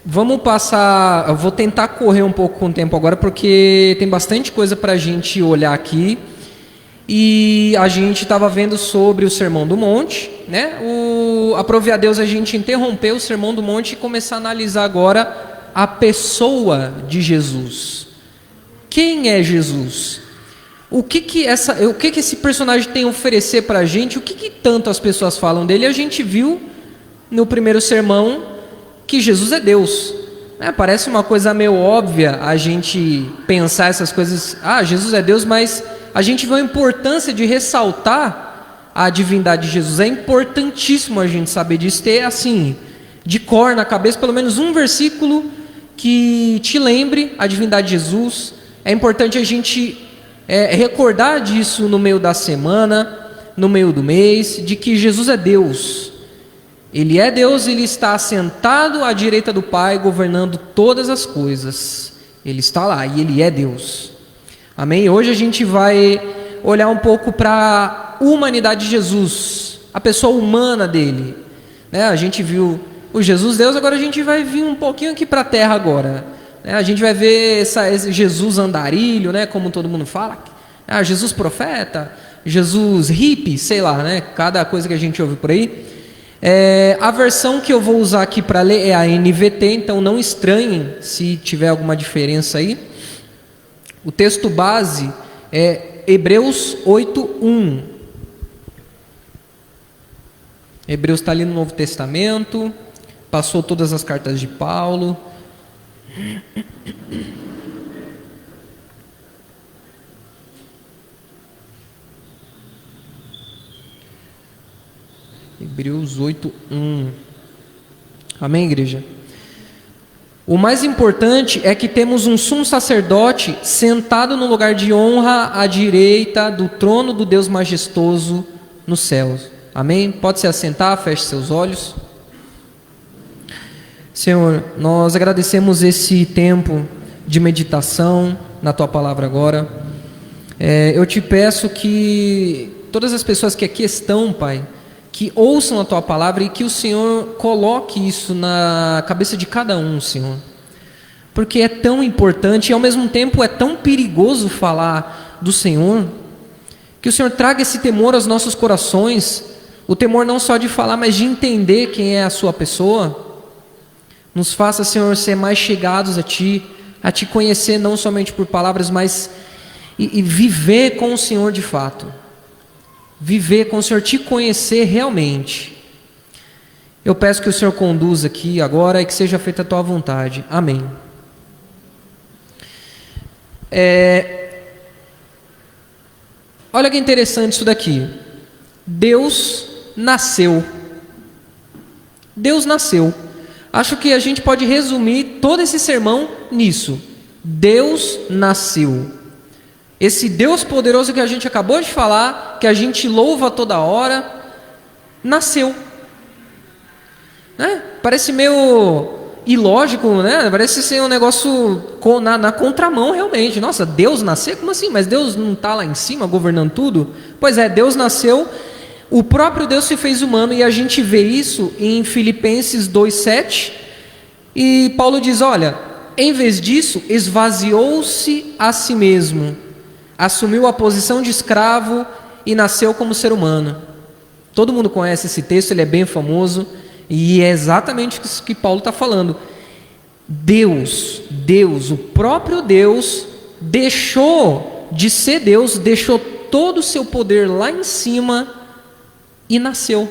Vamos passar, eu vou tentar correr um pouco com o tempo agora, porque tem bastante coisa para a gente olhar aqui. E a gente estava vendo sobre o Sermão do Monte, né? Aprove a Deus a gente interromper o Sermão do Monte e começar a analisar agora a pessoa de Jesus. Quem é Jesus? O que esse personagem tem a oferecer para a gente? O que tanto as pessoas falam dele? A gente viu no primeiro sermão que Jesus é Deus. Parece uma coisa meio óbvia a gente pensar essas coisas. Jesus é Deus, mas a gente vê a importância de ressaltar a divindade de Jesus. É importantíssimo a gente saber disso, ter assim, de cor na cabeça, pelo menos um versículo que te lembre a divindade de Jesus. É importante a gente recordar disso no meio da semana, no meio do mês, de que Jesus é Deus. Ele é Deus, Ele está assentado à direita do Pai, governando todas as coisas. Ele está lá e Ele é Deus. Amém? Hoje a gente vai olhar um pouco para a humanidade de Jesus, a pessoa humana dele. A gente viu o Jesus Deus, agora a gente vai vir um pouquinho aqui para a terra agora. A gente vai ver esse Jesus andarilho, como todo mundo fala. Jesus profeta, Jesus hippie, sei lá, cada coisa que a gente ouve por aí. A versão que eu vou usar aqui para ler é a NVT, então não estranhem se tiver alguma diferença aí. O texto base é Hebreus 8:1. Hebreus está ali no Novo Testamento, passou todas as cartas de Paulo. Hebreus 8:1. Amém, igreja? O mais importante é que temos um sumo sacerdote sentado no lugar de honra à direita do trono do Deus majestoso nos céus. Amém? Pode se assentar, feche seus olhos. Senhor, nós agradecemos esse tempo de meditação na Tua Palavra agora. Eu te peço que todas as pessoas que aqui estão, Pai, que ouçam a Tua Palavra e que o Senhor coloque isso na cabeça de cada um, Senhor. Porque é tão importante e ao mesmo tempo é tão perigoso falar do Senhor, que o Senhor traga esse temor aos nossos corações, o temor não só de falar, mas de entender quem é a Sua pessoa. Nos faça, Senhor, ser mais chegados a Ti conhecer não somente por palavras, mas e viver com o Senhor de fato. Viver com o Senhor, te conhecer realmente. Eu peço que o Senhor conduza aqui agora e que seja feita a Tua vontade. Amém. Olha que interessante isso daqui. Deus nasceu. Deus nasceu. Acho que a gente pode resumir todo esse sermão nisso. Deus nasceu. Esse Deus poderoso que a gente acabou de falar, que a gente louva toda hora, nasceu. Parece meio ilógico, Parece ser um negócio na contramão realmente. Nossa, Deus nasceu? Como assim? Mas Deus não está lá em cima governando tudo? Pois é, Deus nasceu, o próprio Deus se fez humano, e a gente vê isso em Filipenses 2:7, e Paulo diz, olha, em vez disso, esvaziou-se a si mesmo, assumiu a posição de escravo e nasceu como ser humano. Todo mundo conhece esse texto, ele é bem famoso, e é exatamente isso que Paulo está falando. Deus, o próprio Deus, deixou de ser Deus, deixou todo o seu poder lá em cima e nasceu,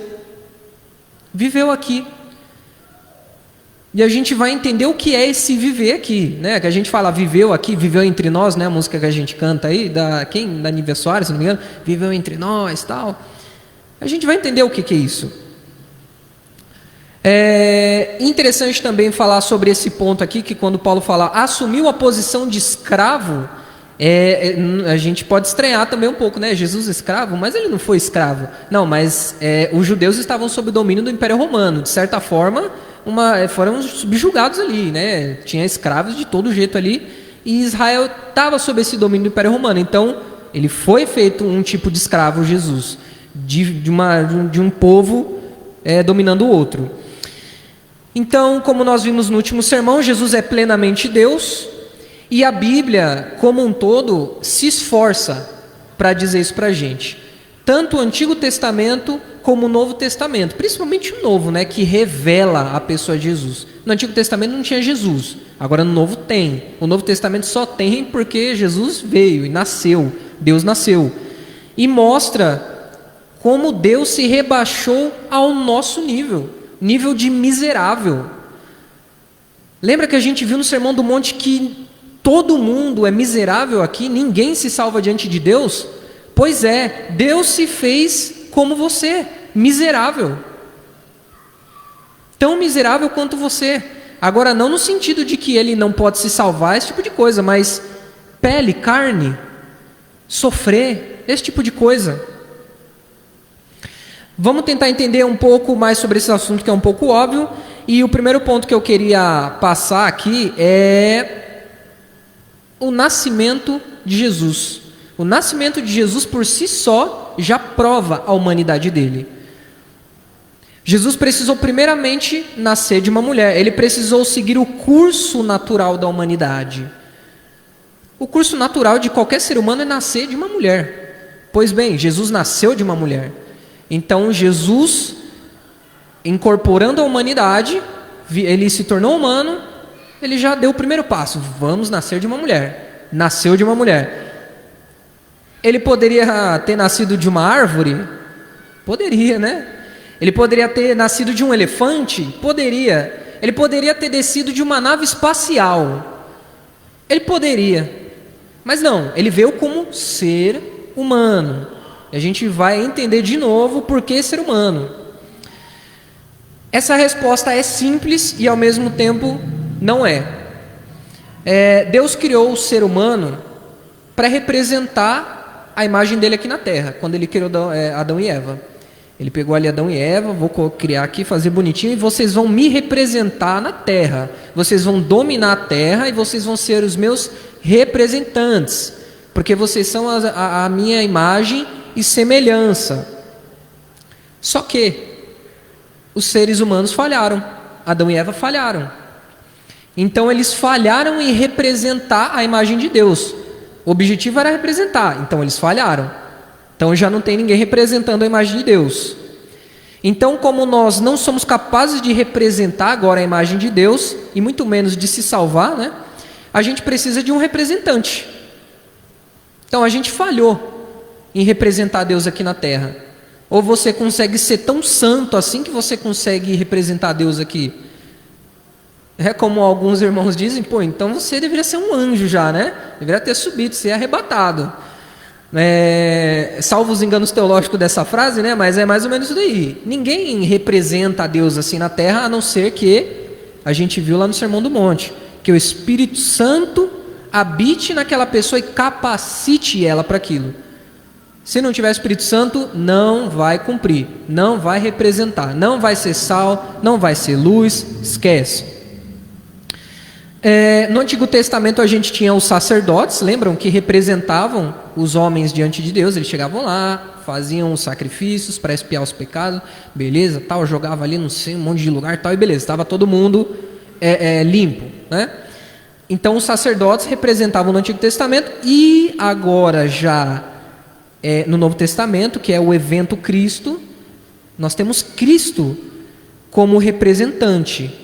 viveu aqui. E a gente vai entender o que é esse viver aqui, que a gente fala viveu aqui, viveu entre nós, a música que a gente canta aí, da aniversário, se não me engano, viveu entre nós, tal. A gente vai entender o que é isso. É interessante também falar sobre esse ponto aqui, que quando Paulo fala, assumiu a posição de escravo, a gente pode estranhar também um pouco, Jesus escravo, mas ele não foi escravo. Não, mas os judeus estavam sob o domínio do Império Romano, de certa forma, foram subjugados ali, tinha escravos de todo jeito ali, e Israel estava sob esse domínio do Império Romano. Então ele foi feito um tipo de escravo, Jesus, de um povo dominando o outro. Então, como nós vimos no último sermão, Jesus é plenamente Deus, e a Bíblia, como um todo, se esforça para dizer isso para a gente. Tanto o Antigo Testamento como o Novo Testamento, principalmente o Novo, né, que revela a pessoa de Jesus. No Antigo Testamento não tinha Jesus, agora no Novo tem. O Novo Testamento só tem porque Jesus veio e nasceu, Deus nasceu. E mostra como Deus se rebaixou ao nosso nível de miserável. Lembra que a gente viu no Sermão do Monte que todo mundo é miserável aqui, ninguém se salva diante de Deus? Pois é, Deus se fez como você, miserável. Tão miserável quanto você. Agora, não no sentido de que ele não pode se salvar, esse tipo de coisa, mas pele, carne, sofrer, esse tipo de coisa. Vamos tentar entender um pouco mais sobre esse assunto que é um pouco óbvio. E o primeiro ponto que eu queria passar aqui é o nascimento de Jesus. O nascimento de Jesus por si só já prova a humanidade dele. Jesus precisou primeiramente nascer de uma mulher. Ele precisou seguir o curso natural da humanidade. O curso natural de qualquer ser humano é nascer de uma mulher. Pois bem, Jesus nasceu de uma mulher. Então Jesus, incorporando a humanidade, ele se tornou humano, ele já deu o primeiro passo. Vamos nascer de uma mulher. Nasceu de uma mulher. Ele poderia ter nascido de uma árvore? Poderia, né? Ele poderia ter nascido de um elefante? Poderia. Ele poderia ter descido de uma nave espacial? Ele poderia. Mas não, ele veio como ser humano. E a gente vai entender de novo por que ser humano. Essa resposta é simples e ao mesmo tempo não é. Deus criou o ser humano para representar a imagem dele aqui na Terra, quando ele criou Adão e Eva. Ele pegou ali Adão e Eva, vou criar aqui, fazer bonitinho, e vocês vão me representar na Terra. Vocês vão dominar a Terra e vocês vão ser os meus representantes, porque vocês são a minha imagem e semelhança. Só que os seres humanos falharam, Adão e Eva falharam. Então eles falharam em representar a imagem de Deus. O objetivo era representar, então eles falharam. Então já não tem ninguém representando a imagem de Deus. Então, como nós não somos capazes de representar agora a imagem de Deus, e muito menos de se salvar, né? A gente precisa de um representante. Então a gente falhou em representar Deus aqui na Terra. Ou você consegue ser tão santo assim que você consegue representar Deus aqui? É como alguns irmãos dizem, pô, então você deveria ser um anjo já, né? Deveria ter subido, ser arrebatado. Salvo os enganos teológicos dessa frase, né? Mas é mais ou menos isso daí. Ninguém representa a Deus assim na Terra, a não ser que a gente viu lá no Sermão do Monte, que o Espírito Santo habite naquela pessoa e capacite ela para aquilo. Se não tiver Espírito Santo, não vai cumprir, não vai representar, não vai ser sal, não vai ser luz, esquece. No Antigo Testamento a gente tinha os sacerdotes, lembram? Que representavam os homens diante de Deus. Eles chegavam lá, faziam os sacrifícios para expiar os pecados, beleza, tal, jogava ali, não sei, um monte de lugar, tal, e beleza, estava todo mundo limpo, né? Então os sacerdotes representavam no Antigo Testamento, e agora já no Novo Testamento, que é o evento Cristo, nós temos Cristo como representante.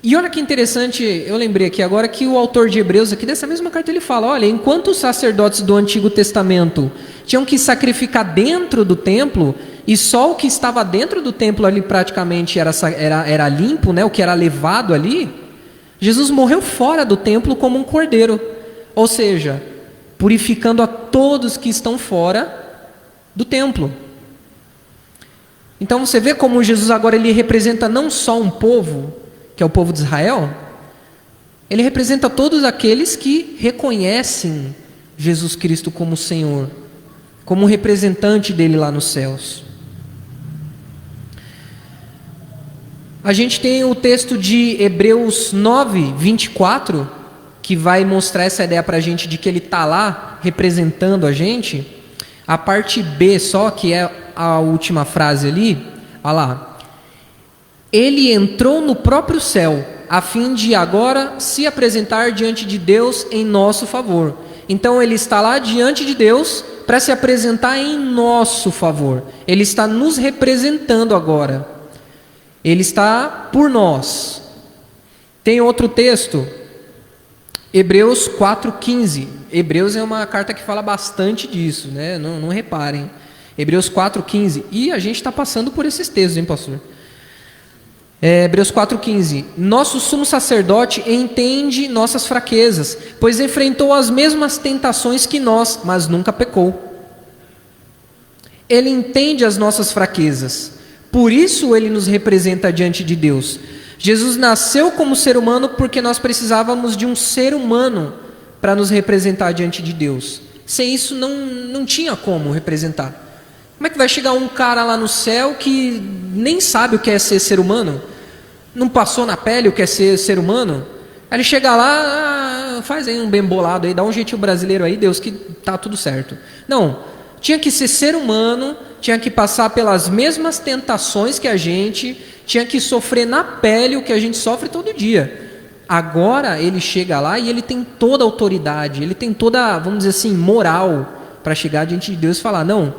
E olha que interessante, eu lembrei aqui agora que o autor de Hebreus, aqui dessa mesma carta, ele fala, olha, enquanto os sacerdotes do Antigo Testamento tinham que sacrificar dentro do templo, e só o que estava dentro do templo ali praticamente era limpo, né, o que era levado ali, Jesus morreu fora do templo como um cordeiro, ou seja, purificando a todos que estão fora do templo. Então você vê como Jesus agora ele representa não só um povo, que é o povo de Israel, ele representa todos aqueles que reconhecem Jesus Cristo como Senhor, como representante dele lá nos céus. A gente tem o texto de Hebreus 9, 24, que vai mostrar essa ideia para a gente de que ele está lá representando a gente. A parte B só, que é a última frase ali, olha lá. ele entrou no próprio céu, a fim de agora se apresentar diante de Deus em nosso favor. Então ele está lá diante de Deus para se apresentar em nosso favor. Ele está nos representando agora. Ele está por nós. Tem outro texto, Hebreus 4,15. Hebreus é uma carta que fala bastante disso, né? Não reparem. Hebreus 4,15. E a gente está passando por esses textos, hein, pastor? Hebreus 4,15. Nosso sumo sacerdote entende nossas fraquezas, pois enfrentou as mesmas tentações que nós, mas nunca pecou. Ele entende as nossas fraquezas, por isso ele nos representa diante de Deus. Jesus nasceu como ser humano porque nós precisávamos de um ser humano para nos representar diante de Deus. Sem isso não tinha como representar. Como é que vai chegar um cara lá no céu que nem sabe o que é ser humano? Não passou na pele o que é ser humano? Aí ele chega lá, faz aí um bem bolado aí, dá um jeitinho brasileiro aí, Deus, que tá tudo certo. Não, tinha que ser humano, tinha que passar pelas mesmas tentações que a gente, tinha que sofrer na pele o que a gente sofre todo dia. Agora ele chega lá e ele tem toda a autoridade, ele tem toda, vamos dizer assim, moral para chegar diante de Deus e falar, não,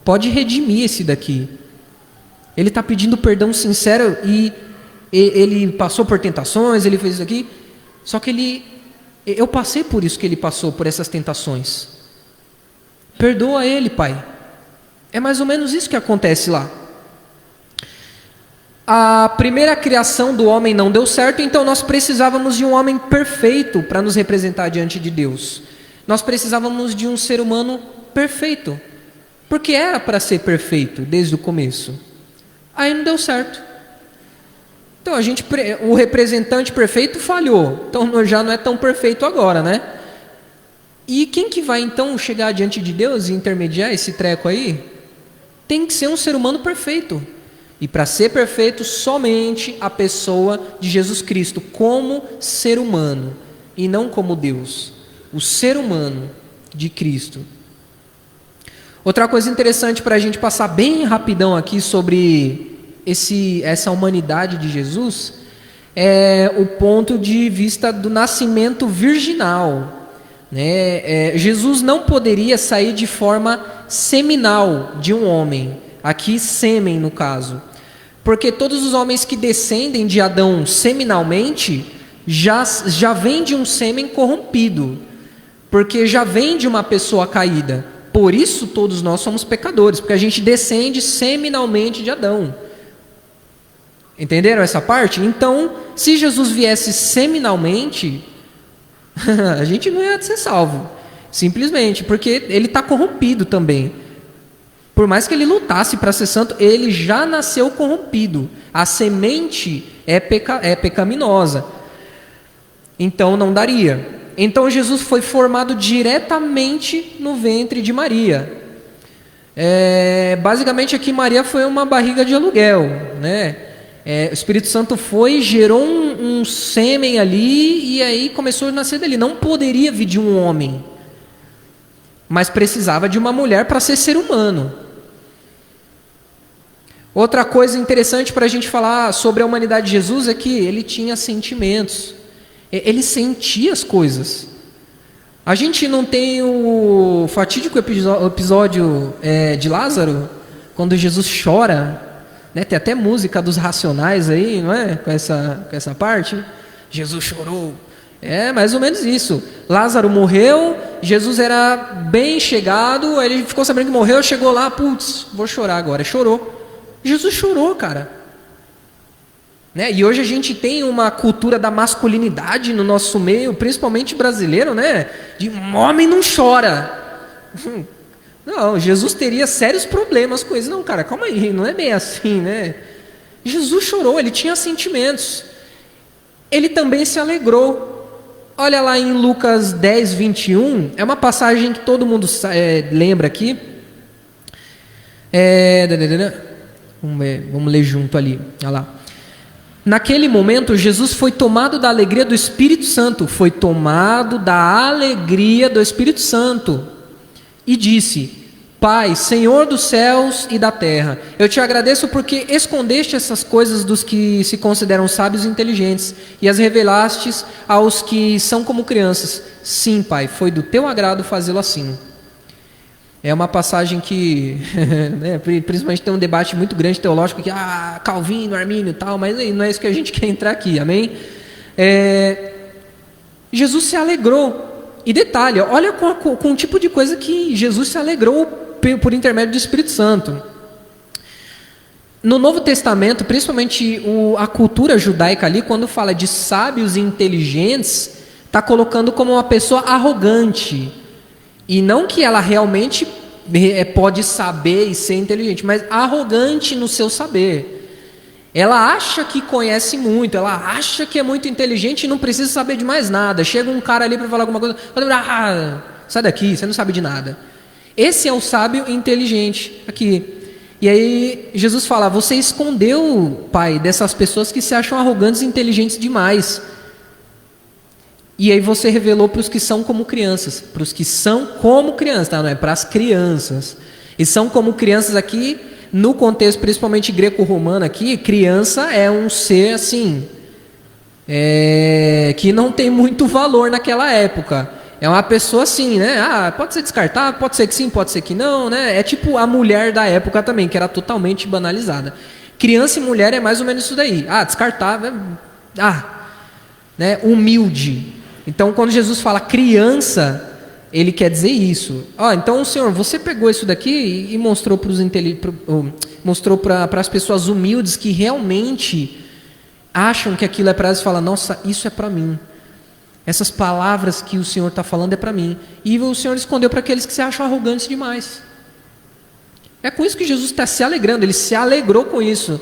pode redimir esse daqui. Ele está pedindo perdão sincero e ele passou por tentações, ele fez isso aqui, só que eu passei por isso que ele passou, por essas tentações. Perdoa ele, Pai. É mais ou menos isso que acontece lá. A primeira criação do homem não deu certo, então nós precisávamos de um homem perfeito para nos representar diante de Deus. Nós precisávamos de um ser humano perfeito, porque era para ser perfeito desde o começo. Aí não deu certo. Então o representante perfeito falhou, então já não é tão perfeito agora, né? E quem que vai então chegar diante de Deus e intermediar esse treco aí? Tem que ser um ser humano perfeito. E para ser perfeito, somente a pessoa de Jesus Cristo, como ser humano, e não como Deus. O ser humano de Cristo. Outra coisa interessante para a gente passar bem rapidão aqui sobre essa humanidade de Jesus, é o ponto de vista do nascimento virginal. Jesus não poderia sair de forma seminal de um homem, aqui sêmen no caso, porque todos os homens que descendem de Adão seminalmente já vêm de um sêmen corrompido, porque já vem de uma pessoa caída. Por isso todos nós somos pecadores, porque a gente descende seminalmente de Adão. Entenderam essa parte? Então, se Jesus viesse seminalmente, a gente não ia ser salvo, simplesmente, porque ele está corrompido também. Por mais que ele lutasse para ser santo, ele já nasceu corrompido. A semente é pecaminosa. Então não daria. Então Jesus foi formado diretamente no ventre de Maria. Basicamente aqui Maria foi uma barriga de aluguel, né? O Espírito Santo gerou um sêmen ali e aí começou a nascer dali. Não poderia vir de um homem, mas precisava de uma mulher para ser humano. Outra coisa interessante para a gente falar sobre a humanidade de Jesus é que ele tinha sentimentos. Ele sentia as coisas. A gente não tem o fatídico episódio de Lázaro, quando Jesus chora, né? Tem até música dos Racionais aí, não é? Com essa parte. Jesus chorou. É mais ou menos isso. Lázaro morreu, Jesus era bem chegado, ele ficou sabendo que morreu, chegou lá, putz, vou chorar agora. Chorou. Jesus chorou, cara. Né? E hoje a gente tem uma cultura da masculinidade no nosso meio, principalmente brasileiro, né? De um homem não chora. Não, Jesus teria sérios problemas com isso. Não, cara, calma aí, não é bem assim, né? Jesus chorou, ele tinha sentimentos. Ele também se alegrou. Olha lá em Lucas 10, 21, é uma passagem que todo mundo lembra aqui. Vamos ler junto ali. Olha lá. Naquele momento, Jesus foi tomado da alegria do Espírito Santo. Foi tomado da alegria do Espírito Santo. E disse: Pai, Senhor dos céus e da terra, eu te agradeço porque escondeste essas coisas dos que se consideram sábios e inteligentes e as revelastes aos que são como crianças. Sim, Pai, foi do teu agrado fazê-lo assim. É uma passagem que, né, principalmente tem um debate muito grande teológico, que Calvino, Armínio e tal, mas não é isso que a gente quer entrar aqui, amém? Jesus se alegrou, e detalhe, olha com o tipo de coisa que Jesus se alegrou por intermédio do Espírito Santo. No Novo Testamento, principalmente a cultura judaica ali, quando fala de sábios e inteligentes, está colocando como uma pessoa arrogante. E não que ela realmente pode saber e ser inteligente, mas arrogante no seu saber. Ela acha que conhece muito, ela acha que é muito inteligente e não precisa saber de mais nada. Chega um cara ali para falar alguma coisa, sai daqui, você não sabe de nada. Esse é o sábio inteligente aqui. E aí Jesus fala, você escondeu, Pai, dessas pessoas que se acham arrogantes e inteligentes demais. E aí você revelou para os que são como crianças. Para os que são como crianças, tá? Não é para as crianças. E são como crianças aqui, no contexto principalmente greco-romano aqui, criança é um ser assim, que não tem muito valor naquela época. É uma pessoa assim, né? Pode ser descartável, pode ser que sim, pode ser que não, né? É tipo a mulher da época também, que era totalmente banalizada. Criança e mulher é mais ou menos isso daí. Descartável, né? Humilde. Então, quando Jesus fala criança, ele quer dizer isso. Então, Senhor, você pegou isso daqui e mostrou para as pessoas humildes que realmente acham que aquilo é para elas e falam, nossa, isso é para mim. Essas palavras que o Senhor está falando é para mim. E o Senhor escondeu para aqueles que se acham arrogantes demais. É com isso que Jesus está se alegrando. Ele se alegrou com isso.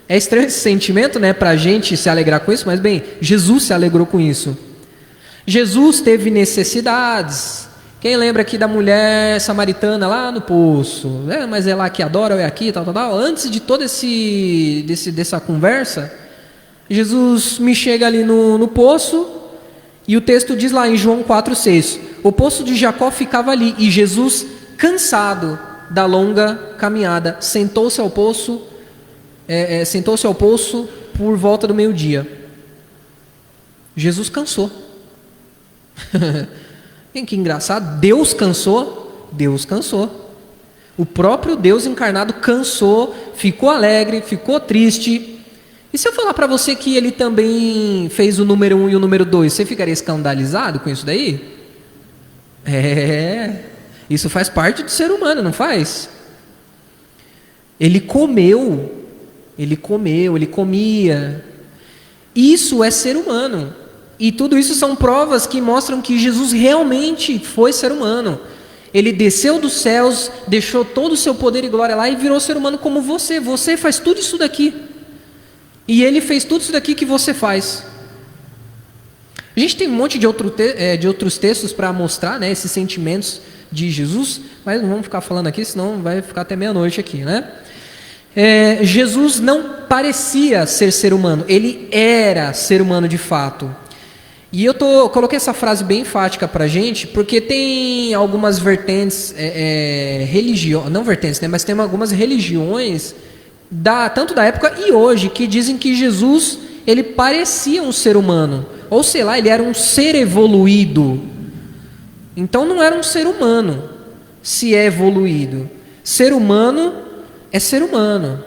É estranho esse sentimento, né? Para a gente se alegrar com isso. Mas bem, Jesus se alegrou com isso. Jesus teve necessidades. Quem lembra aqui da mulher samaritana lá no poço? Mas é lá que adora ou é aqui, tal. Antes de toda dessa conversa, Jesus me chega ali no poço. E o texto diz lá em João 4,6, o poço de Jacó ficava ali, e Jesus, cansado da longa caminhada, sentou-se ao poço por volta do meio-dia. Jesus cansou. Que engraçado, Deus cansou. Deus cansou. O próprio Deus encarnado cansou, ficou alegre, ficou triste. E se eu falar para você que ele também fez o número 1 e o número 2, você ficaria escandalizado com isso daí? Isso faz parte do ser humano, não faz? Ele comia. Isso é ser humano. E tudo isso são provas que mostram que Jesus realmente foi ser humano. Ele desceu dos céus, deixou todo o seu poder e glória lá e virou ser humano como você. Você faz tudo isso daqui. E ele fez tudo isso daqui que você faz. A gente tem um monte de outros textos para mostrar, né, esses sentimentos de Jesus, mas não vamos ficar falando aqui, senão vai ficar até meia-noite aqui, né? Jesus não parecia ser humano, ele era ser humano de fato. E eu coloquei essa frase bem enfática para a gente, porque tem algumas vertentes não vertentes, né, mas tem algumas religiões tanto da época e hoje, que dizem que Jesus, ele parecia um ser humano, ou sei lá, ele era um ser evoluído. Então não era um ser humano, se é evoluído. Ser humano é ser humano.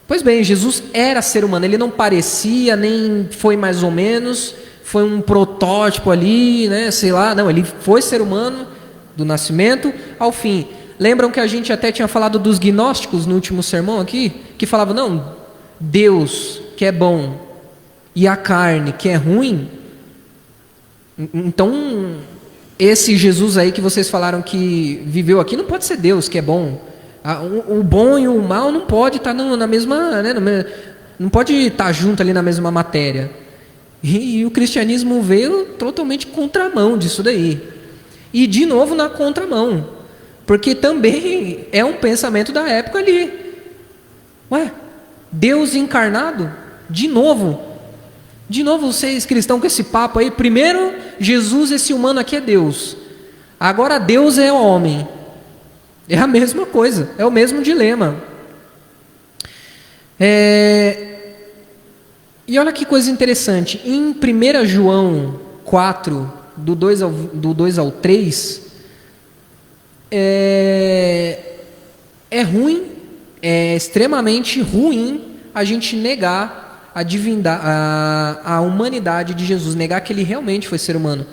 Pois bem, Jesus era ser humano, ele não parecia, nem foi mais ou menos, foi um protótipo ali, né, sei lá, não, ele foi ser humano do nascimento ao fim. Lembram que a gente até tinha falado dos gnósticos no último sermão aqui? Que falavam, não, Deus que é bom e a carne que é ruim. Então, esse Jesus aí que vocês falaram que viveu aqui não pode ser Deus que é bom. O bom e o mal não pode estar na mesma, né, não pode estar junto ali na mesma matéria. E o cristianismo veio totalmente contramão disso daí. E de novo na contramão. Porque também é um pensamento da época ali. Deus encarnado? De novo vocês cristãos com esse papo aí. Primeiro, Jesus, esse humano aqui é Deus. Agora Deus é homem. É a mesma coisa, é o mesmo dilema. E olha que coisa interessante, em 1 João 4, do 2 ao 3, é ruim, é extremamente ruim a gente negar a divindade, a humanidade de Jesus, negar que ele realmente foi ser humano.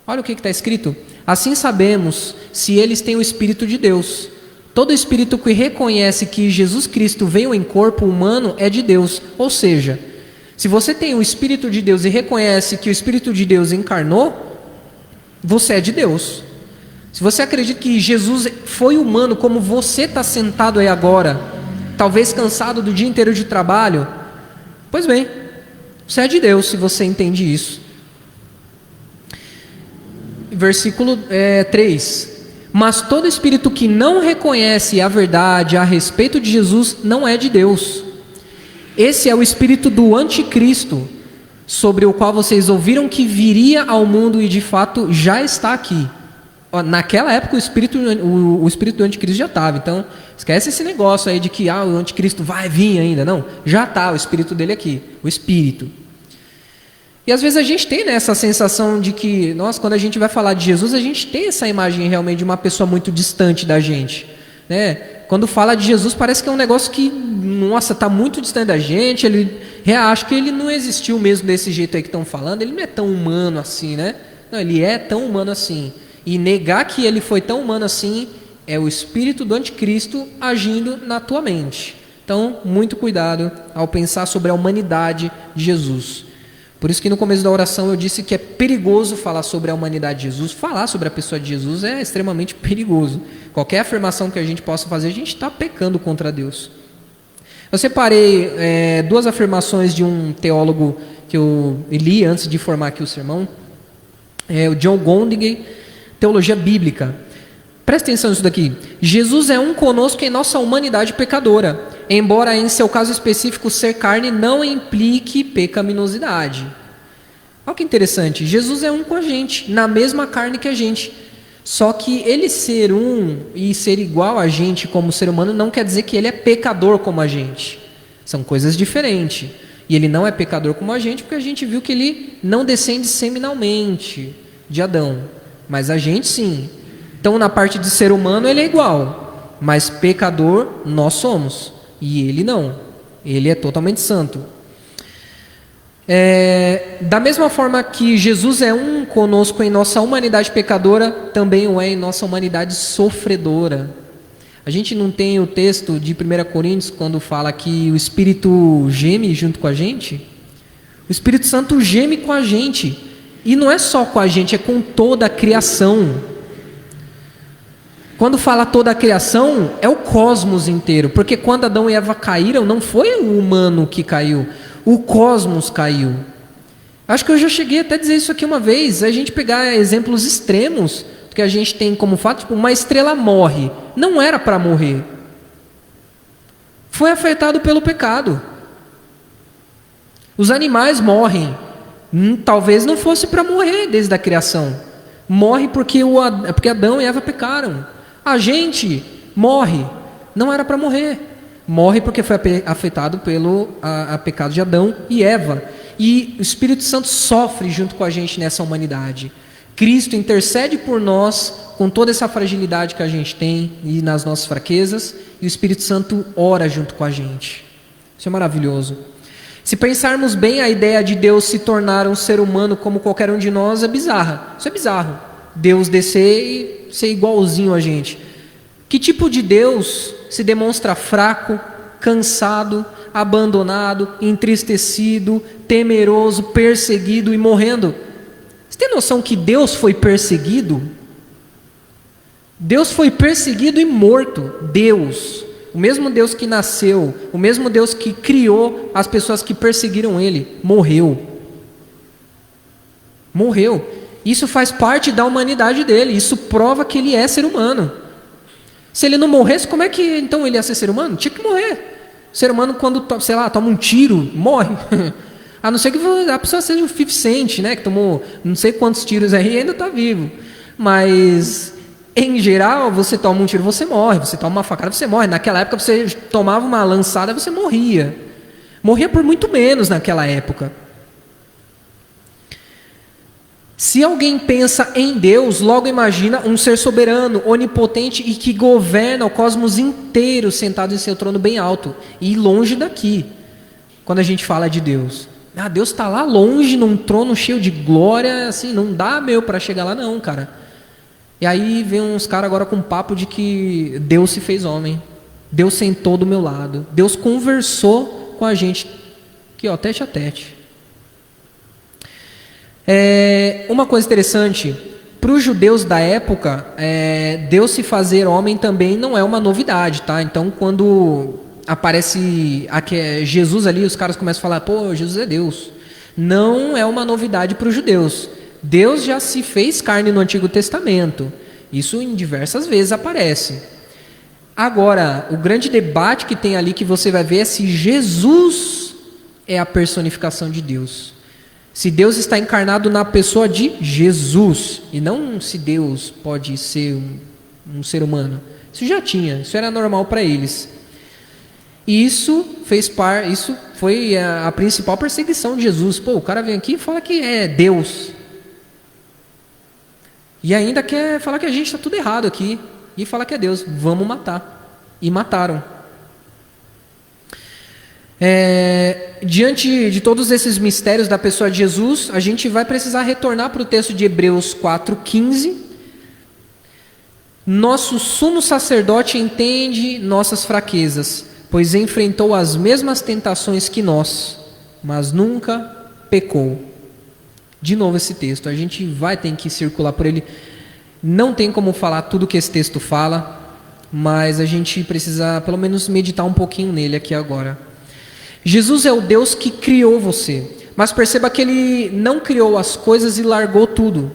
Olha o que está escrito: assim sabemos se eles têm o Espírito de Deus. Todo espírito que reconhece que Jesus Cristo veio em corpo humano é de Deus. Ou seja, se você tem o Espírito de Deus e reconhece que o Espírito de Deus encarnou, você é de Deus. Se você acredita que Jesus foi humano como você está sentado aí agora, talvez cansado do dia inteiro de trabalho, pois bem, você é de Deus se você entende isso. Versículo 3. Mas todo espírito que não reconhece a verdade a respeito de Jesus não é de Deus. Esse é o espírito do anticristo, sobre o qual vocês ouviram que viria ao mundo e de fato já está aqui. Naquela época o espírito do anticristo já estava, então esquece esse negócio aí de que o anticristo vai vir ainda. Não, já está o espírito dele aqui, o espírito. E às vezes a gente tem, né, essa sensação de que, nossa, quando a gente vai falar de Jesus, a gente tem essa imagem realmente de uma pessoa muito distante da gente, né? Quando fala de Jesus parece que é um negócio que, nossa, está muito distante da gente, acho que ele não existiu mesmo desse jeito aí que estão falando, ele não é tão humano assim, né? Não, ele é tão humano assim. E negar que ele foi tão humano assim é o espírito do anticristo agindo na tua mente. Então, muito cuidado ao pensar sobre a humanidade de Jesus. Por isso que no começo da oração eu disse que é perigoso falar sobre a humanidade de Jesus. Falar sobre a pessoa de Jesus é extremamente perigoso. Qualquer afirmação que a gente possa fazer, a gente está pecando contra Deus. Eu separei 2 afirmações de um teólogo que eu li antes de formar aqui o sermão. O John Gondig, Teologia Bíblica. Presta atenção nisso daqui. Jesus é um conosco em nossa humanidade pecadora, embora em seu caso específico ser carne não implique pecaminosidade. Olha que interessante, Jesus é um com a gente, na mesma carne que a gente. Só que ele ser um e ser igual a gente como ser humano não quer dizer que ele é pecador como a gente. São coisas diferentes. E ele não é pecador como a gente porque a gente viu que ele não descende seminalmente de Adão. Mas a gente sim. Então na parte de ser humano ele é igual, mas pecador nós somos. E ele não, ele é totalmente santo. Da mesma forma que Jesus é um conosco em nossa humanidade pecadora, também o é em nossa humanidade sofredora. A gente não tem o texto de 1 Coríntios quando fala que o Espírito geme junto com a gente? O Espírito Santo geme com a gente. E não é só com a gente, é com toda a criação. Quando fala toda a criação, é o cosmos inteiro. Porque quando Adão e Eva caíram, não foi o humano que caiu, o cosmos caiu. Acho que eu já cheguei até a dizer isso aqui uma vez. A gente pegar exemplos extremos que a gente tem como fato, tipo, uma estrela morre. Não era para morrer. Foi afetado pelo pecado. Os animais morrem. Talvez não fosse para morrer desde a criação. Morre porque Adão e Eva pecaram. A gente morre, não era para morrer. Morre porque foi afetado pelo pecado de Adão e Eva. E o Espírito Santo sofre junto com a gente nessa humanidade. Cristo intercede por nós com toda essa fragilidade que a gente tem e nas nossas fraquezas. E o Espírito Santo ora junto com a gente. Isso é maravilhoso. Se pensarmos bem, a ideia de Deus se tornar um ser humano como qualquer um de nós é bizarra. Isso é bizarro. Deus descer e ser igualzinho a gente. Que tipo de Deus se demonstra fraco, cansado, abandonado, entristecido, temeroso, perseguido e morrendo? Você tem noção que Deus foi perseguido? Deus foi perseguido e morto. Deus. O mesmo Deus que nasceu, o mesmo Deus que criou as pessoas que perseguiram ele, morreu. Morreu. Isso faz parte da humanidade dele, isso prova que ele é ser humano. Se ele não morresse, como é que então ele ia ser ser humano? Tinha que morrer. O ser humano quando, sei lá, toma um tiro, morre. A não ser que a pessoa seja um 50 Cent, né, que tomou não sei quantos tiros aí e ainda está vivo. Mas Em geral, você toma um tiro, você morre. Você toma uma facada, você morre. Naquela época, você tomava uma lançada, você morria. Morria por muito menos naquela época. Se alguém pensa em Deus, logo imagina um ser soberano, onipotente e que governa o cosmos inteiro sentado em seu trono bem alto e longe daqui. Quando a gente fala de Deus, Deus está lá longe num trono cheio de glória, assim, não dá para chegar lá não, cara. E aí vem uns caras agora com papo de que Deus se fez homem, Deus sentou do meu lado, Deus conversou com a gente, aqui ó, tete a tete. Uma coisa interessante, para os judeus da época, Deus se fazer homem também não é uma novidade, tá? Então, quando aparece Jesus ali, os caras começam a falar, pô, Jesus é Deus. Não é uma novidade para os judeus. Deus já se fez carne no Antigo Testamento. Isso em diversas vezes aparece. Agora, o grande debate que tem ali que você vai ver é se Jesus é a personificação de Deus. Se Deus está encarnado na pessoa de Jesus, e não se Deus pode ser um ser humano. Isso já tinha, isso era normal para eles. E isso foi a principal perseguição de Jesus. Pô, o cara vem aqui e fala que é Deus. E ainda quer falar que a gente está tudo errado aqui. E fala que é Deus. Vamos matar. E mataram. Diante de todos esses mistérios da pessoa de Jesus, a gente vai precisar retornar para o texto de Hebreus 4,15. Nosso sumo sacerdote entende nossas fraquezas, pois enfrentou as mesmas tentações que nós, mas nunca pecou. De novo esse texto, a gente vai ter que circular por ele. Não tem como falar tudo que esse texto fala, mas a gente precisa pelo menos meditar um pouquinho nele aqui agora. Jesus é o Deus que criou você, mas perceba que Ele não criou as coisas e largou tudo.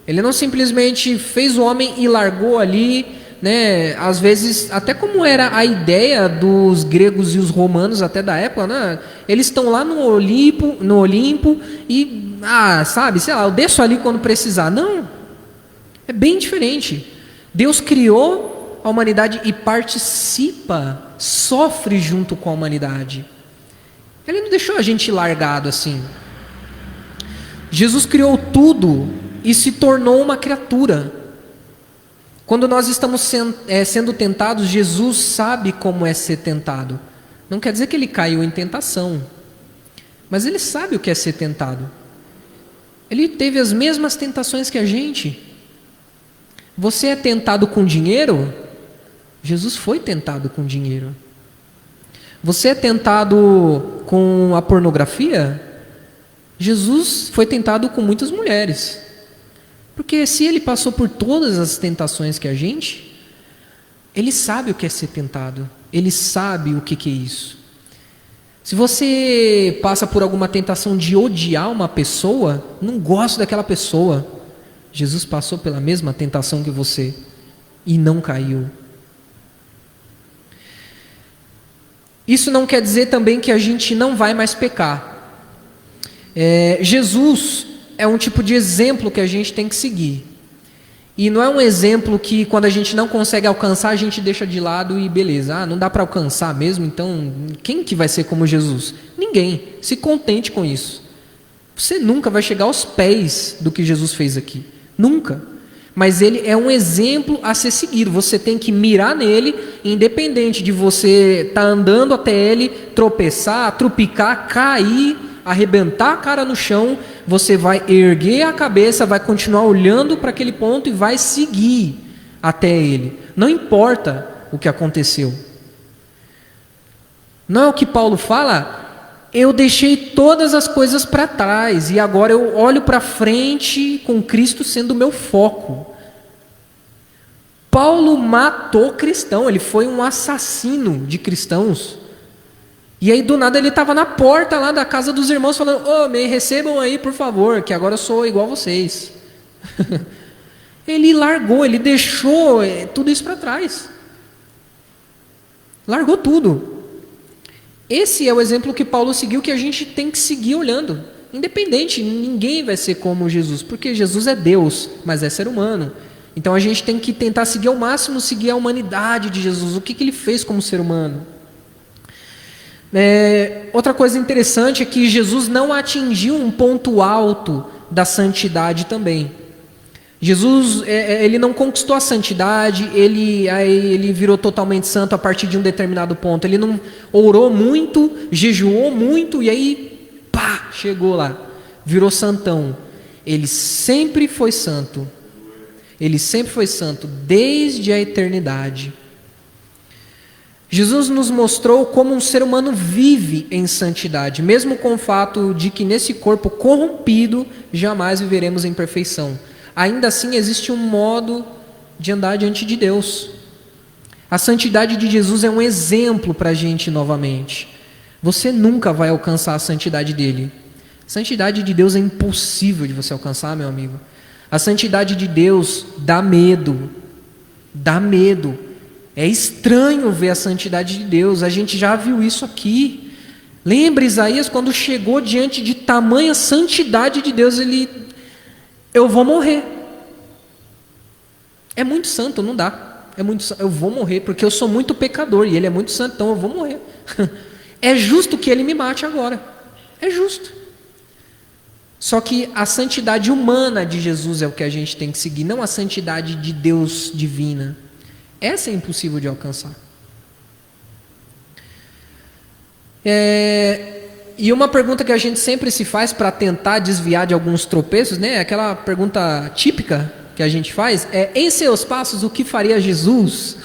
Ele não simplesmente fez o homem e largou ali, né? Às vezes, até como era a ideia dos gregos e os romanos até da época, né? Eles estão lá no Olimpo e, sabe, sei lá, eu desço ali quando precisar. Não, é bem diferente. Deus criou a humanidade e participa, sofre junto com a humanidade. Ele não deixou a gente largado assim. Jesus criou tudo e se tornou uma criatura. Quando nós estamos sendo tentados, Jesus sabe como é ser tentado. Não quer dizer que ele caiu em tentação, mas ele sabe o que é ser tentado. Ele teve as mesmas tentações que a gente. Você é tentado com dinheiro? Jesus foi tentado com dinheiro. Você é tentado com a pornografia? Jesus foi tentado com muitas mulheres. Porque se ele passou por todas as tentações que a gente, ele sabe o que é ser tentado. Ele sabe o que é isso. Se você passa por alguma tentação de odiar uma pessoa, não gosta daquela pessoa, Jesus passou pela mesma tentação que você e não caiu. Isso não quer dizer também que a gente não vai mais pecar. Jesus é um tipo de exemplo que a gente tem que seguir. E não é um exemplo que quando a gente não consegue alcançar, a gente deixa de lado e beleza. Não dá para alcançar mesmo, então quem que vai ser como Jesus? Ninguém. Se contente com isso. Você nunca vai chegar aos pés do que Jesus fez aqui. Nunca. Mas ele é um exemplo a ser seguido. Você tem que mirar nele, independente de você estar andando até ele, tropeçar, trupicar, cair, arrebentar a cara no chão. Você vai erguer a cabeça, vai continuar olhando para aquele ponto e vai seguir até ele. Não importa o que aconteceu. Não é o que Paulo fala? Eu deixei todas as coisas para trás e agora eu olho para frente com Cristo sendo o meu foco. Paulo matou cristão, ele foi um assassino de cristãos. E aí do nada ele estava na porta lá da casa dos irmãos falando: me recebam aí por favor, que agora eu sou igual a vocês. Ele largou, ele deixou tudo isso para trás. Largou tudo. Esse é o exemplo que Paulo seguiu, que a gente tem que seguir olhando. Independente, ninguém vai ser como Jesus, porque Jesus é Deus, mas é ser humano. Então a gente tem que tentar seguir ao máximo, seguir a humanidade de Jesus, o que ele fez como ser humano. Outra coisa interessante é que Jesus não atingiu um ponto alto da santidade também. Jesus, ele não conquistou a santidade, ele virou totalmente santo a partir de um determinado ponto. Ele não orou muito, jejuou muito e aí, pá, chegou lá, virou santão. Ele sempre foi santo. Ele sempre foi santo, desde a eternidade. Jesus nos mostrou como um ser humano vive em santidade, mesmo com o fato de que nesse corpo corrompido jamais viveremos em perfeição. Ainda assim existe um modo de andar diante de Deus. A santidade de Jesus é um exemplo para a gente novamente. Você nunca vai alcançar a santidade dele. A santidade de Deus é impossível de você alcançar, meu amigo. A santidade de Deus dá medo. Dá medo. É estranho ver a santidade de Deus. A gente já viu isso aqui. Lembra Isaías quando chegou diante de tamanha santidade de Deus, eu vou morrer. É muito santo, não dá. Eu vou morrer porque eu sou muito pecador e ele é muito santo, então eu vou morrer. É justo que ele me mate agora. É justo. Só que a santidade humana de Jesus é o que a gente tem que seguir, não a santidade de Deus divina. Essa é impossível de alcançar. E uma pergunta que a gente sempre se faz para tentar desviar de alguns tropeços, né? Aquela pergunta típica que a gente faz é: em seus passos, o que faria Jesus?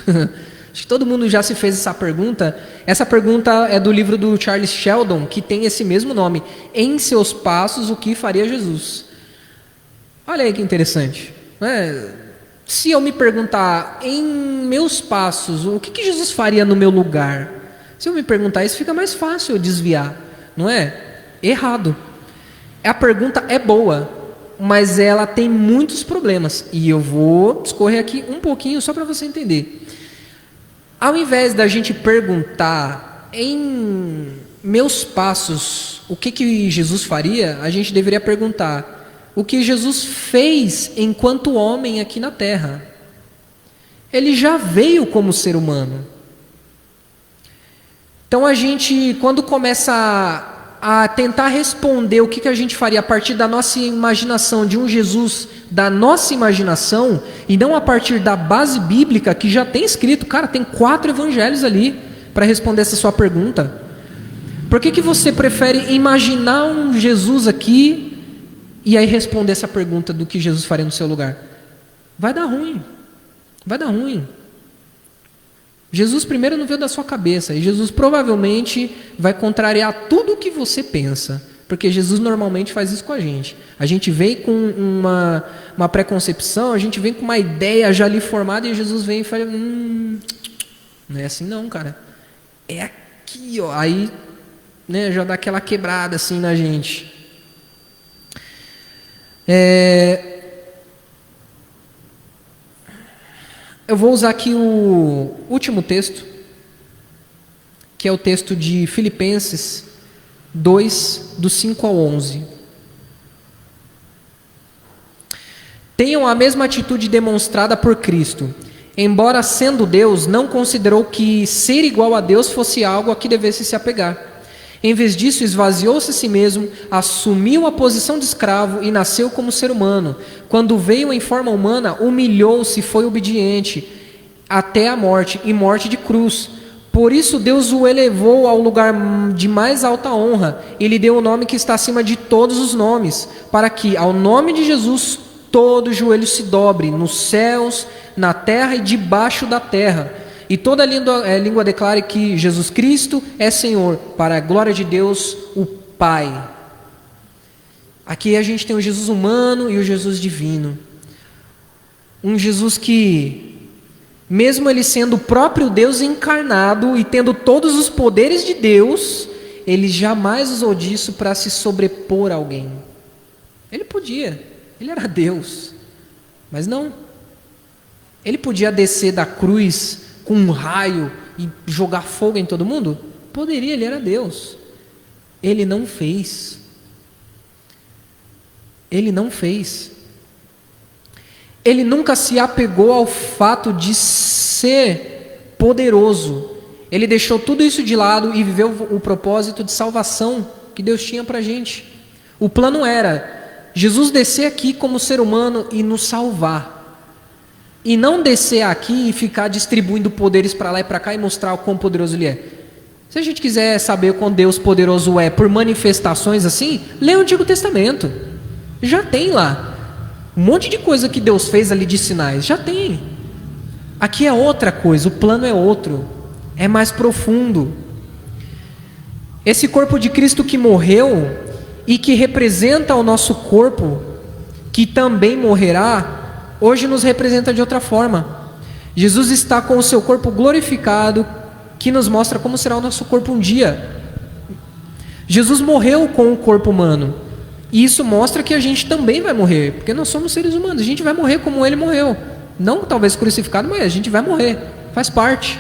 Acho que todo mundo já se fez essa pergunta. Essa pergunta é do livro do Charles Sheldon, que tem esse mesmo nome. Em seus passos, o que faria Jesus? Olha aí que interessante, né? Se eu me perguntar, em meus passos, o que Jesus faria no meu lugar? Se eu me perguntar isso, fica mais fácil eu desviar, não é? Errado. A pergunta é boa, mas ela tem muitos problemas. E eu vou discorrer aqui um pouquinho só para você entender. Ao invés da gente perguntar, em meus passos, o que Jesus faria, a gente deveria perguntar, o que Jesus fez enquanto homem aqui na terra. Ele já veio como ser humano. Então a gente, quando começa a tentar responder o que a gente faria a partir da nossa imaginação, de um Jesus da nossa imaginação, e não a partir da base bíblica que já tem escrito, cara, tem 4 evangelhos ali para responder essa sua pergunta. Por que você prefere imaginar um Jesus aqui e aí responder essa pergunta do que Jesus faria no seu lugar? Vai dar ruim. Vai dar ruim. Jesus primeiro não veio da sua cabeça, e Jesus provavelmente vai contrariar tudo o que você pensa, porque Jesus normalmente faz isso com a gente. A gente vem com uma preconcepção, a gente vem com uma ideia já ali formada, e Jesus vem e fala, não é assim não, cara. É aqui, ó. Aí, né, já dá aquela quebrada assim na gente. Eu vou usar aqui o último texto, que é o texto de Filipenses 2, do 5 ao 11. Tenham a mesma atitude demonstrada por Cristo. Embora sendo Deus, não considerou que ser igual a Deus fosse algo a que devesse se apegar. Em vez disso, esvaziou-se a si mesmo, assumiu a posição de escravo e nasceu como ser humano. Quando veio em forma humana, humilhou-se e foi obediente até a morte, e morte de cruz. Por isso Deus o elevou ao lugar de mais alta honra e lhe deu o nome que está acima de todos os nomes, para que, ao nome de Jesus, todo joelho se dobre, nos céus, na terra e debaixo da terra, e toda língua declare que Jesus Cristo é Senhor, para a glória de Deus, o Pai. Aqui a gente tem o Jesus humano e o Jesus divino. Um Jesus que, mesmo ele sendo o próprio Deus encarnado e tendo todos os poderes de Deus, ele jamais usou disso para se sobrepor a alguém. Ele podia, ele era Deus, mas não. Ele podia descer da cruz com um raio e jogar fogo em todo mundo? Poderia, ele era Deus. Ele não fez. Ele não fez. Ele nunca se apegou ao fato de ser poderoso. Ele deixou tudo isso de lado e viveu o propósito de salvação que Deus tinha para a gente. O plano era Jesus descer aqui como ser humano e nos salvar. E não descer aqui e ficar distribuindo poderes para lá e para cá e mostrar o quão poderoso Ele é. Se a gente quiser saber o quão Deus poderoso é por manifestações assim, lê o Antigo Testamento. Já tem lá. Um monte de coisa que Deus fez ali de sinais. Já tem. Aqui é outra coisa, o plano é outro. É mais profundo. Esse corpo de Cristo que morreu e que representa o nosso corpo, que também morrerá, hoje nos representa de outra forma. Jesus está com o seu corpo glorificado, que nos mostra como será o nosso corpo um dia. Jesus morreu com o corpo humano, e isso mostra que a gente também vai morrer, porque nós somos seres humanos, a gente vai morrer como Ele morreu. Não talvez crucificado, mas a gente vai morrer, faz parte.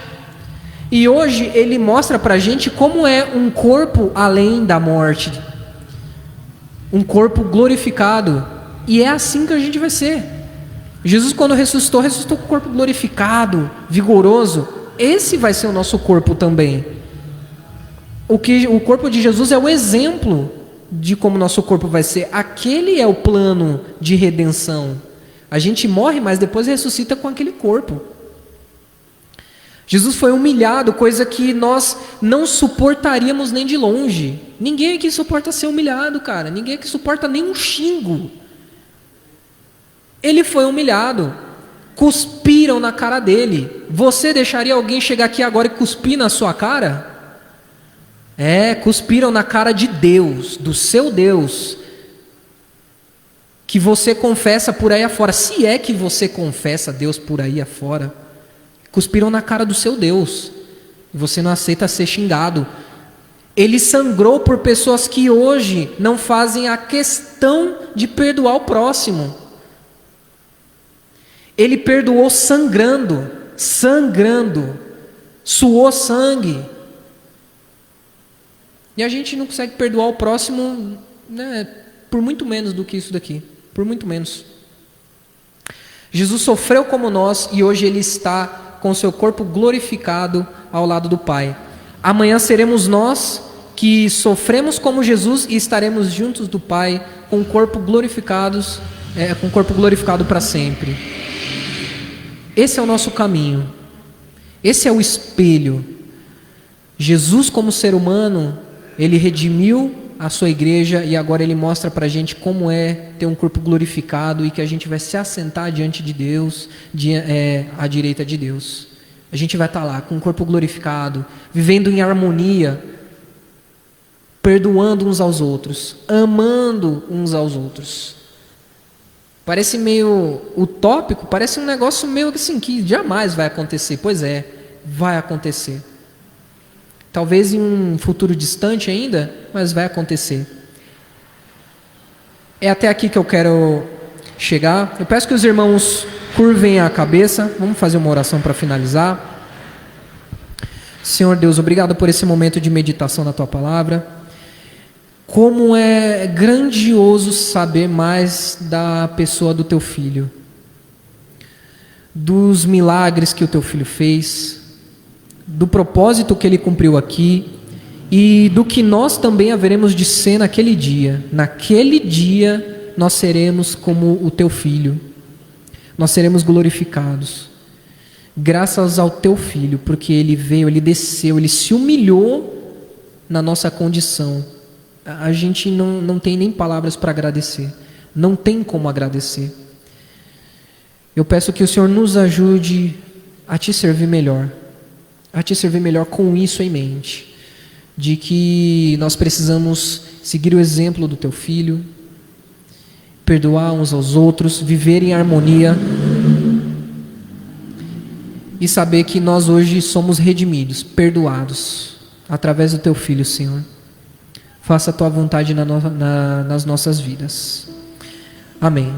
E hoje Ele mostra para a gente como é um corpo além da morte, um corpo glorificado, e é assim que a gente vai ser. Jesus, quando ressuscitou com o corpo glorificado, vigoroso. Esse vai ser o nosso corpo também. O corpo de Jesus é o exemplo de como nosso corpo vai ser. Aquele é o plano de redenção. A gente morre, mas depois ressuscita com aquele corpo. Jesus foi humilhado, coisa que nós não suportaríamos nem de longe. Ninguém aqui suporta ser humilhado, cara. Ninguém aqui suporta nem um xingo. Ele foi humilhado. Cuspiram na cara dele. Você deixaria alguém chegar aqui agora e cuspir na sua cara? Cuspiram na cara de Deus, do seu Deus, que você confessa por aí afora. Se é que você confessa Deus por aí afora, cuspiram na cara do seu Deus, e você não aceita ser xingado. Ele sangrou por pessoas que hoje não fazem a questão de perdoar o próximo. Ele perdoou sangrando, suou sangue. E a gente não consegue perdoar o próximo, né, por muito menos do que isso daqui, por muito menos. Jesus sofreu como nós e hoje Ele está com seu corpo glorificado ao lado do Pai. Amanhã seremos nós que sofremos como Jesus e estaremos juntos do Pai com o corpo glorificado para sempre. Esse é o nosso caminho. Esse é o espelho. Jesus, como ser humano, Ele redimiu a sua igreja e agora Ele mostra para a gente como é ter um corpo glorificado e que a gente vai se assentar diante de Deus, à direita de Deus. A gente vai estar lá com o corpo glorificado, vivendo em harmonia, perdoando uns aos outros, amando uns aos outros. Parece meio utópico, parece um negócio meio assim que jamais vai acontecer. Pois é, vai acontecer. Talvez em um futuro distante ainda, mas vai acontecer. É até aqui que eu quero chegar. Eu peço que os irmãos curvem a cabeça. Vamos fazer uma oração para finalizar. Senhor Deus, obrigado por esse momento de meditação na Tua Palavra. Como é grandioso saber mais da pessoa do Teu Filho, dos milagres que o Teu Filho fez, do propósito que Ele cumpriu aqui e do que nós também haveremos de ser naquele dia. Naquele dia nós seremos como o Teu Filho, nós seremos glorificados, graças ao Teu Filho, porque Ele veio, Ele desceu, Ele se humilhou na nossa condição. A gente não tem nem palavras para agradecer, não tem como agradecer. Eu peço que o Senhor nos ajude a Te servir melhor, com isso em mente, de que nós precisamos seguir o exemplo do Teu Filho, perdoar uns aos outros, viver em harmonia e saber que nós hoje somos redimidos, perdoados, através do Teu Filho, Senhor. Faça a Tua vontade nas nossas vidas. Amém.